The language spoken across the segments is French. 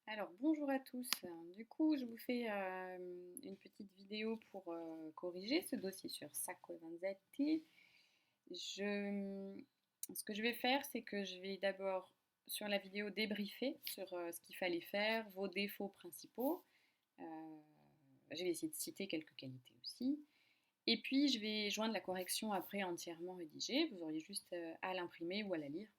Alors bonjour à tous. Du coup, je vous fais une petite vidéo pour corriger ce dossier sur Sacco e Vanzetti. Je, Ce que je vais faire, c'est que je vais d'abord sur la vidéo débriefer sur ce qu'il fallait faire, vos défauts principaux. Euh, je vais essayer de citer quelques qualités aussi. Et puis, je vais joindre la correction après entièrement rédigée. Vous auriez juste à l'imprimer ou à la lire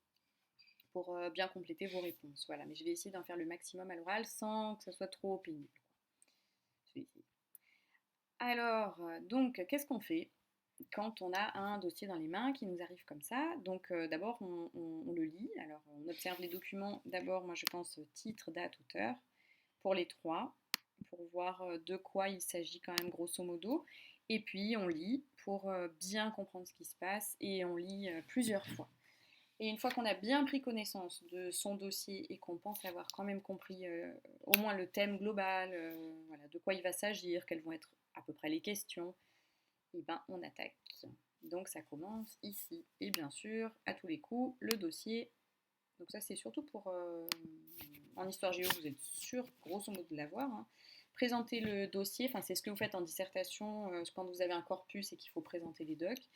pour bien compléter vos réponses. Voilà, mais je vais essayer d'en faire le maximum à l'oral sans que ce soit trop pénible. Je vais essayer. Alors, donc, qu'est-ce qu'on fait quand on a un dossier dans les mains qui nous arrive comme ça? Donc, d'abord, on le lit. Alors, on observe les documents. D'abord, moi, je pense titre, date, auteur, pour les trois, pour voir de quoi il s'agit quand même grosso modo. Et puis, on lit pour bien comprendre ce qui se passe et on lit plusieurs fois. Et une fois qu'on a bien pris connaissance de son dossier et qu'on pense avoir quand même compris au moins le thème global, voilà, de quoi il va s'agir, quelles vont être à peu près les questions, et ben on attaque. Donc ça commence ici. Et bien sûr, à tous les coups, le dossier. Donc ça c'est surtout pour en histoire géo, vous êtes sûr grosso modo de l'avoir. Hein. Présenter le dossier, enfin c'est ce que vous faites en dissertation quand vous avez un corpus et qu'il faut présenter les docs.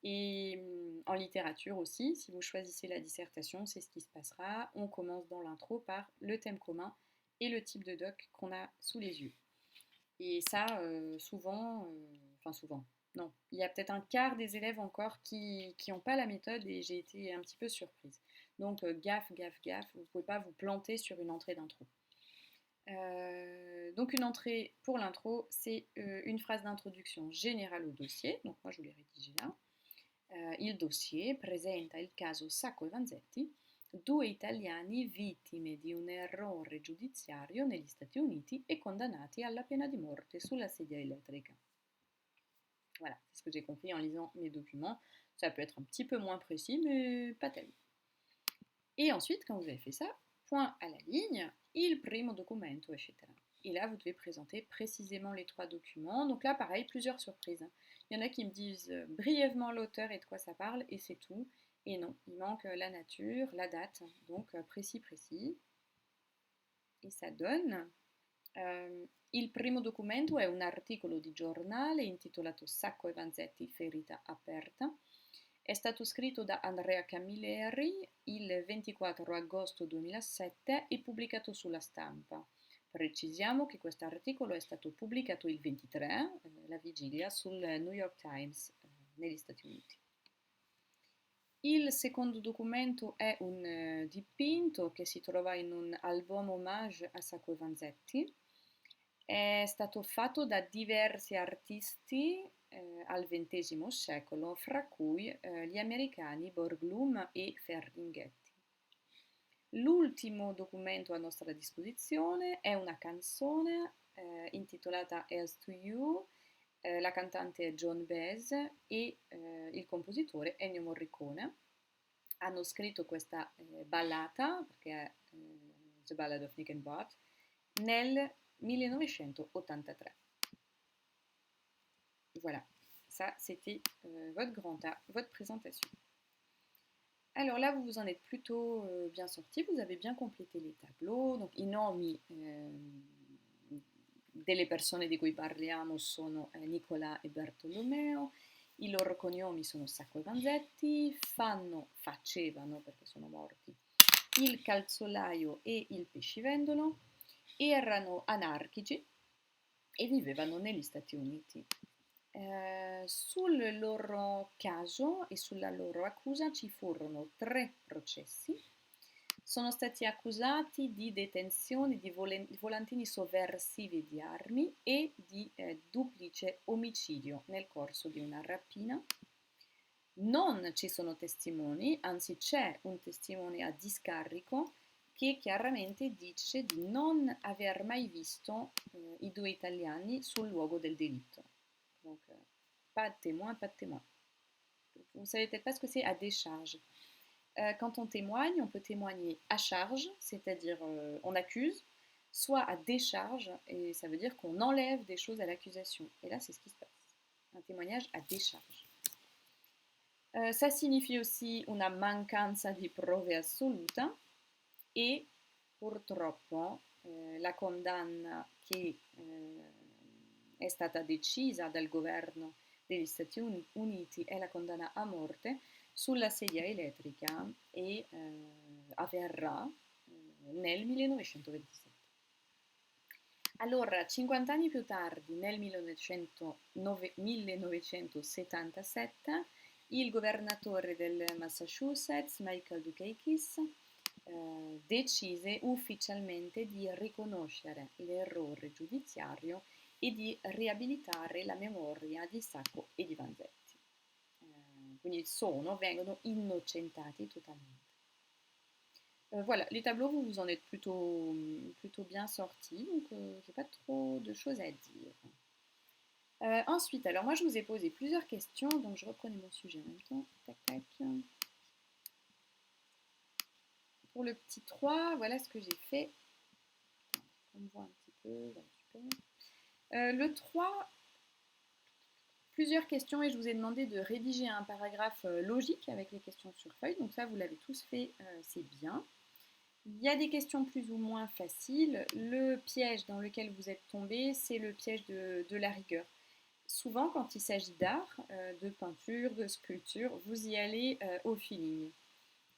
Et en littérature aussi, si vous choisissez la dissertation, c'est ce qui se passera. On commence dans l'intro par le thème commun et le type de doc qu'on a sous les yeux. Et ça, souvent, non, il y a peut-être un quart des élèves encore qui n'ont pas la méthode et j'ai été un petit peu surprise. Donc gaffe, gaffe, gaffe, vous ne pouvez pas vous planter sur une entrée d'intro. Donc une entrée pour l'intro, c'est une phrase d'introduction générale au dossier. Donc moi je vous l'ai rédigé là. Il dossier presenta il caso Sacco e Vanzetti, due italiani vittime di un errore giudiziario negli Stati Uniti e condannati alla pena di morte sulla sedia elettrica. Voilà, c'est ce que j'ai compris en lisant mes documents. Ça peut être un petit peu moins précis, mais pas tellement. Et ensuite, quand vous avez fait ça, point à la ligne, il primo documento, etc. Et là, vous devez présenter précisément les trois documents. Donc là, pareil, plusieurs surprises. Il y en a qui me disent brièvement l'auteur et de quoi ça parle, et c'est tout. Et non, il manque la nature, la date, donc précis, précis. Et ça donne il primo documento è un articolo di giornale intitolato Sacco e Vanzetti, ferita aperta. È stato scritto da Andrea Camilleri il 24 agosto 2007 e pubblicato sulla Stampa. Precisiamo che questo articolo è stato pubblicato il 23, la vigilia, sul New York Times negli Stati Uniti. Il secondo documento è un dipinto che si trova in un album hommage a Sacco e Vanzetti. È stato fatto da diversi artisti al XX secolo, fra cui gli americani Borglum e Ferlinghetti. L'ultimo documento a nostra disposizione è una canzone intitolata As to You, la cantante è Joan Baez e il compositore Ennio Morricone. Hanno scritto questa ballata, perché è The Ballad of Nick and Bart, nel 1983. Voilà, ça c'était votre grand A, votre présentation. Alors là, vous vous en êtes plutôt bien sorti, vous avez bien complété les tableaux. Donc, i nomi delle persone di cui parliamo sono Nicola e Bartolomeo, i loro cognomi sono Sacco e Vanzetti, facevano perché sono morti, il calzolaio e il pescivendolo, erano anarchici e vivevano negli Stati Uniti. Sul loro caso e sulla loro accusa ci furono 3 processi. Sono stati accusati di detenzione di volantini sovversivi di armi e di duplice omicidio nel corso di una rapina. Non ci sono testimoni, anzi c'è un testimone a discarico che chiaramente dice di non aver mai visto i 2 italiani sul luogo del delitto. Donc, pas de témoin, pas de témoin. Vous ne savez peut-être pas ce que c'est à décharge. Quand on témoigne, on peut témoigner à charge, c'est-à-dire on accuse, soit à décharge, et ça veut dire qu'on enlève des choses à l'accusation. Et là, c'est ce qui se passe. Un témoignage à décharge. Ça signifie aussi una mancanza di prove assoluta et Purtroppo la condanna che è stata decisa dal governo degli Stati Uniti è la condanna a morte sulla sedia elettrica e avverrà nel 1927. Allora, 50 anni più tardi, nel 1977, il governatore del Massachusetts, Michael Dukakis, decise ufficialmente di riconoscere l'errore giudiziario e di riabilitare la memoria di Sacco e di Vanzetti. Quindi vengono innocentati totalement. Voilà, les tableaux, vous vous en êtes plutôt bien sortis, donc j'ai pas trop de choses à dire. Ensuite, alors moi je vous ai posé plusieurs questions, donc je reprenais mon sujet en même temps. Tac, tac. Pour le petit 3, voilà ce que j'ai fait. On voit un petit peu, voilà, super. Le 3, plusieurs questions et je vous ai demandé de rédiger un paragraphe logique avec les questions sur feuille, donc ça vous l'avez tous fait, c'est bien. Il y a des questions plus ou moins faciles. Le piège dans lequel vous êtes tombé, c'est le piège de la rigueur. Souvent, quand il s'agit d'art, de peinture, de sculpture, vous y allez au feeling.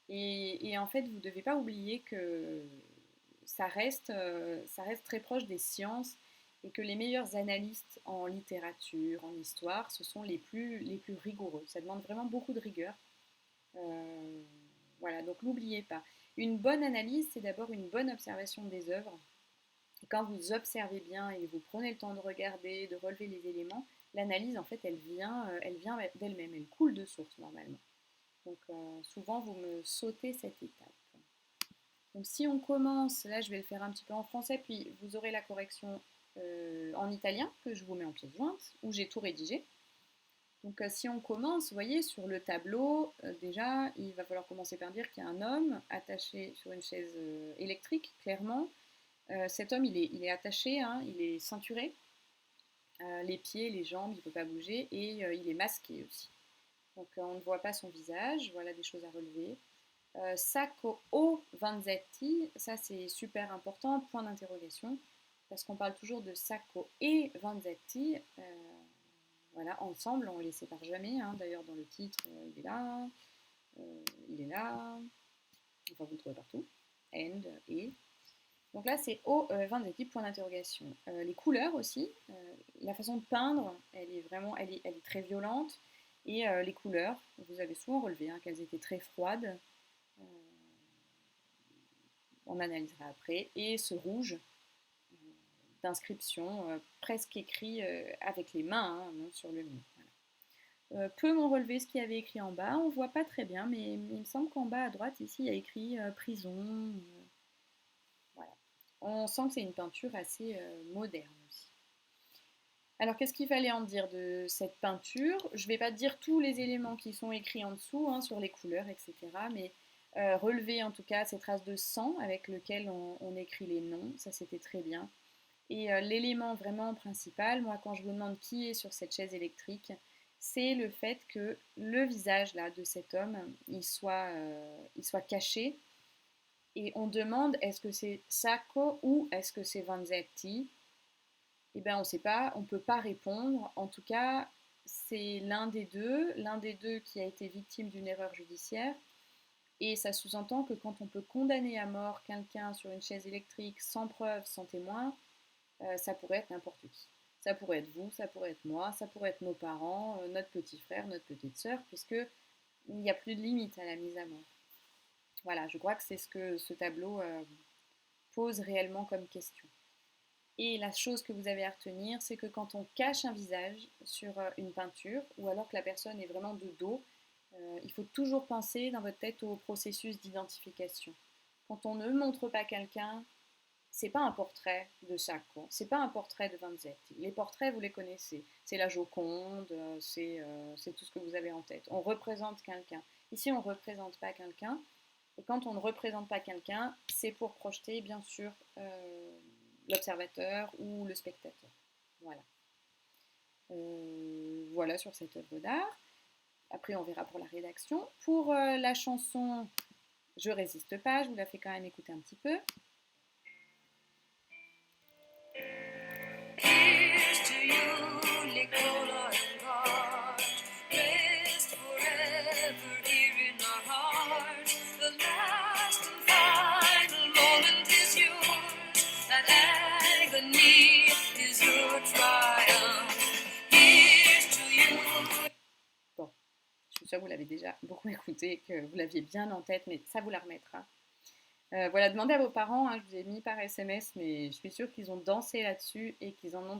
Et en fait, vous ne devez pas oublier que ça reste très proche des sciences et que les meilleurs analystes en littérature, en histoire, ce sont les plus rigoureux. Ça demande vraiment beaucoup de rigueur. Voilà, donc n'oubliez pas. Une bonne analyse, c'est d'abord une bonne observation des œuvres. Et quand vous observez bien et vous prenez le temps de regarder, de relever les éléments, l'analyse, en fait, elle vient d'elle-même, elle coule de source normalement. Donc souvent, vous me sautez cette étape. Donc si on commence, là je vais le faire un petit peu en français, puis vous aurez la correction en italien que je vous mets en pièce jointe, où j'ai tout rédigé. Donc si on commence, vous voyez, sur le tableau, déjà, il va falloir commencer par dire qu'il y a un homme attaché sur une chaise électrique, clairement. Cet homme, il est attaché, hein, il est ceinturé, les pieds, les jambes, il ne peut pas bouger, et il est masqué aussi. Donc on ne voit pas son visage, voilà des choses à relever. Sacco o Vanzetti, ça c'est super important, point d'interrogation, parce qu'on parle toujours de Sacco et Vanzetti. Voilà, ensemble, on ne les sépare jamais. Hein. D'ailleurs, dans le titre, il est là, il est là. Enfin, vous le trouvez partout. And, et. Donc là, c'est O, Vanzetti, point d'interrogation. Les couleurs aussi, la façon de peindre, elle est très violente. Et les couleurs, vous avez souvent relevé hein, qu'elles étaient très froides. On analysera après. Et ce rouge, d'inscription, presque écrit avec les mains hein, sur le mur. Peu m'ont relevé ce qu'il y avait écrit en bas. On ne voit pas très bien, mais il me semble qu'en bas à droite, ici, il y a écrit prison. Voilà. On sent que c'est une peinture assez moderne aussi. Alors, qu'est-ce qu'il fallait en dire de cette peinture? Je ne vais pas dire tous les éléments qui sont écrits en dessous, hein, sur les couleurs, etc. Mais relever en tout cas ces traces de sang avec lesquelles on écrit les noms, ça c'était très bien. Et l'élément vraiment principal, moi quand je vous demande qui est sur cette chaise électrique, c'est le fait que le visage là de cet homme, il soit caché. Et on demande est-ce que c'est Sacco ou est-ce que c'est Vanzetti? Eh bien on ne sait pas, on ne peut pas répondre. En tout cas, c'est l'un des deux qui a été victime d'une erreur judiciaire. Et ça sous-entend que quand on peut condamner à mort quelqu'un sur une chaise électrique sans preuve, sans témoin, ça pourrait être n'importe qui. Ça pourrait être vous, ça pourrait être moi, ça pourrait être nos parents, notre petit frère, notre petite sœur, puisqu'il n'y a plus de limite à la mise à mort. Voilà, je crois que c'est ce que ce tableau pose réellement comme question. Et la chose que vous avez à retenir, c'est que quand on cache un visage sur une peinture, ou alors que la personne est vraiment de dos, il faut toujours penser dans votre tête au processus d'identification. Quand on ne montre pas quelqu'un, c'est pas un portrait de Sacco, c'est pas un portrait de Vanzetti. Les portraits, vous les connaissez. C'est la Joconde, c'est tout ce que vous avez en tête. On représente quelqu'un. Ici, on ne représente pas quelqu'un. Et quand on ne représente pas quelqu'un, c'est pour projeter, bien sûr, l'observateur ou le spectateur. Voilà. Voilà sur cette œuvre d'art. Après, on verra pour la rédaction. Pour la chanson Je résiste pas, je vous la fais quand même écouter un petit peu. you, Nicola and God. Rest forever here in our hearts. The last and final moment is yours. That agony is your triumph. Here's to you. Bon, je suis sûre que vous l'avez déjà beaucoup écouté, que vous l'aviez bien en tête, mais ça vous la remettra. Voilà, demandez à vos parents, hein, je vous ai mis par SMS, mais je suis sûre qu'ils ont dansé là-dessus et qu'ils en ont